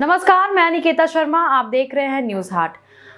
नमस्कार, मैं निकेता शर्मा, आप देख रहे हैं न्यूज हाट।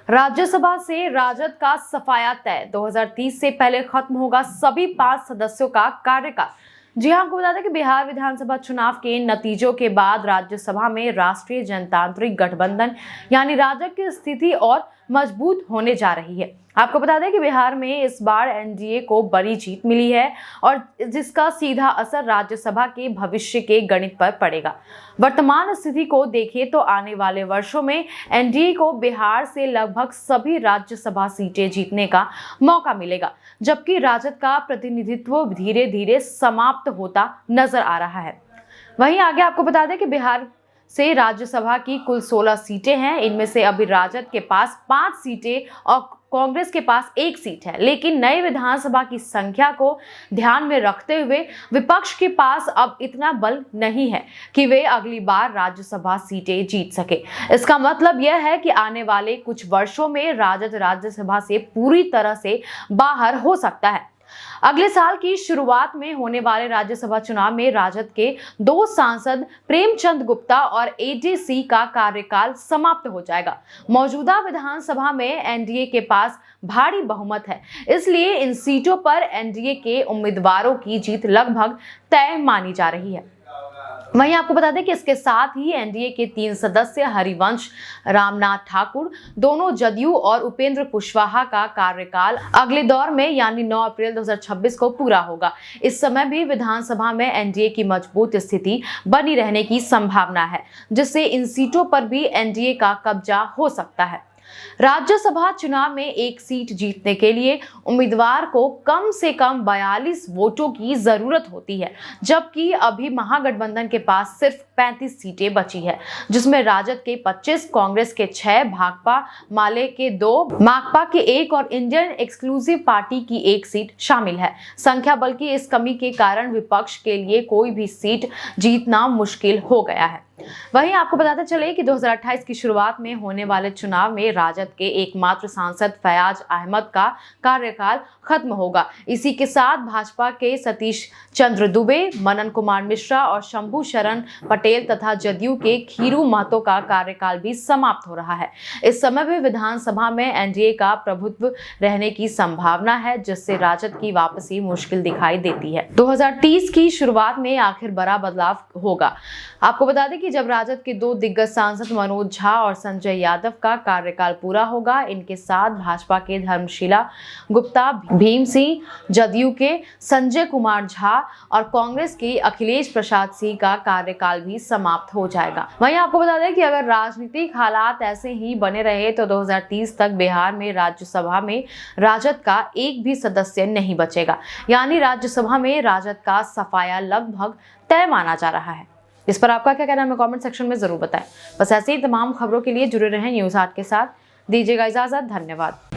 राज्यसभा से राजद का सफाया तय, 2030 से पहले खत्म होगा सभी 5 सदस्यों का कार्यकाल। जी हां, आपको बता दें कि बिहार विधानसभा चुनाव के नतीजों के बाद राज्यसभा में राष्ट्रीय जनतांत्रिक गठबंधन यानी राजग की स्थिति और मजबूत होने जा रही है। आपको बता दें कि बिहार में इस बार एनडीए को बड़ी जीत मिली है और जिसका सीधा असर राज्यसभा के भविष्य के गणित पर पड़ेगा। वर्तमान स्थिति को देखें तो आने वाले वर्षों में एनडीए को बिहार से लगभग सभी राज्यसभा सीटें जीतने का मौका मिलेगा, जबकि राजद का प्रतिनिधित्व धीरे धीरे समाप्त होता नजर आ रहा है। वहीं आगे आपको बता दें कि बिहार से राज्यसभा की कुल 16 सीटें हैं। इनमें से अभी राजद के पास 5 सीटें और कांग्रेस के पास 1 सीट है, लेकिन नए विधानसभा की संख्या को ध्यान में रखते हुए विपक्ष के पास अब इतना बल नहीं है कि वे अगली बार राज्यसभा सीटें जीत सके। इसका मतलब यह है कि आने वाले कुछ वर्षों में राजद राज्यसभा से पूरी तरह से बाहर हो सकता है। अगले साल की शुरुआत में होने वाले राज्यसभा चुनाव में राजद के 2 सांसद प्रेमचंद गुप्ता और एजे सिंह का कार्यकाल समाप्त हो जाएगा। मौजूदा विधानसभा में एनडीए के पास भारी बहुमत है, इसलिए इन सीटों पर एनडीए के उम्मीदवारों की जीत लगभग तय मानी जा रही है। वहीं आपको बता दें कि इसके साथ ही एनडीए के 3 सदस्य हरिवंश रामनाथ ठाकुर, दोनों जदयू और उपेंद्र कुशवाहा का कार्यकाल अगले दौर में यानी 9 अप्रैल 2026 को पूरा होगा। इस समय भी विधानसभा में एनडीए की मजबूत स्थिति बनी रहने की संभावना है, जिससे इन सीटों पर भी एनडीए का कब्जा हो सकता है। राज्यसभा चुनाव में 1 सीट जीतने के लिए उम्मीदवार को कम से कम 42 वोटों की जरूरत होती है, जबकि अभी महागठबंधन के पास सिर्फ 35 सीटें बची है, जिसमें राजद के 25, कांग्रेस के 6, भाकपा माले के 2, माकपा के 1 और इंडियन एक्सक्लूसिव पार्टी की 1 सीट शामिल है। संख्या बल की इस कमी के कारण विपक्ष के लिए कोई भी सीट जीतना मुश्किल हो गया है। वहीं आपको बताते चले कि 2028 की शुरुआत में होने वाले चुनाव में राजद के एकमात्र सांसद फयाज अहमद का कार्यकाल खत्म होगा। इसी के साथ भाजपा के सतीश चंद्र दुबे, मनन कुमार मिश्रा और शंभू शरण पटेल तथा जदयू के खीरू महतो का कार्यकाल भी समाप्त हो रहा है। इस समय भी विधानसभा में एनडीए का प्रभुत्व रहने की संभावना है, जिससे राजद की वापसी मुश्किल दिखाई देती है। 2030 की शुरुआत में आखिर बड़ा बदलाव होगा। आपको बता दें कि जब राजद के 2 दिग्गज सांसद मनोज झा और संजय यादव का कार्यकाल पूरा होगा, इनके साथ भाजपा के धर्मशीला गुप्ता, भीम सिंह, जदयू के संजय कुमार झा और कांग्रेस के अखिलेश प्रसाद सिंह का कार्यकाल भी समाप्त हो जाएगा। वहीं आपको बता दें कि अगर राजनीतिक हालात ऐसे ही बने रहे तो 2030 तक बिहार में राज्यसभा में राजद का 1 भी सदस्य नहीं बचेगा, यानी राज्यसभा में राजद का सफाया लगभग तय माना जा रहा है। इस पर आपका क्या कहना है, हमें कमेंट सेक्शन में जरूर बताएं। बस ऐसे ही तमाम खबरों के लिए जुड़े रहें न्यूज हाट के साथ। दीजिएगा इजाजत, धन्यवाद।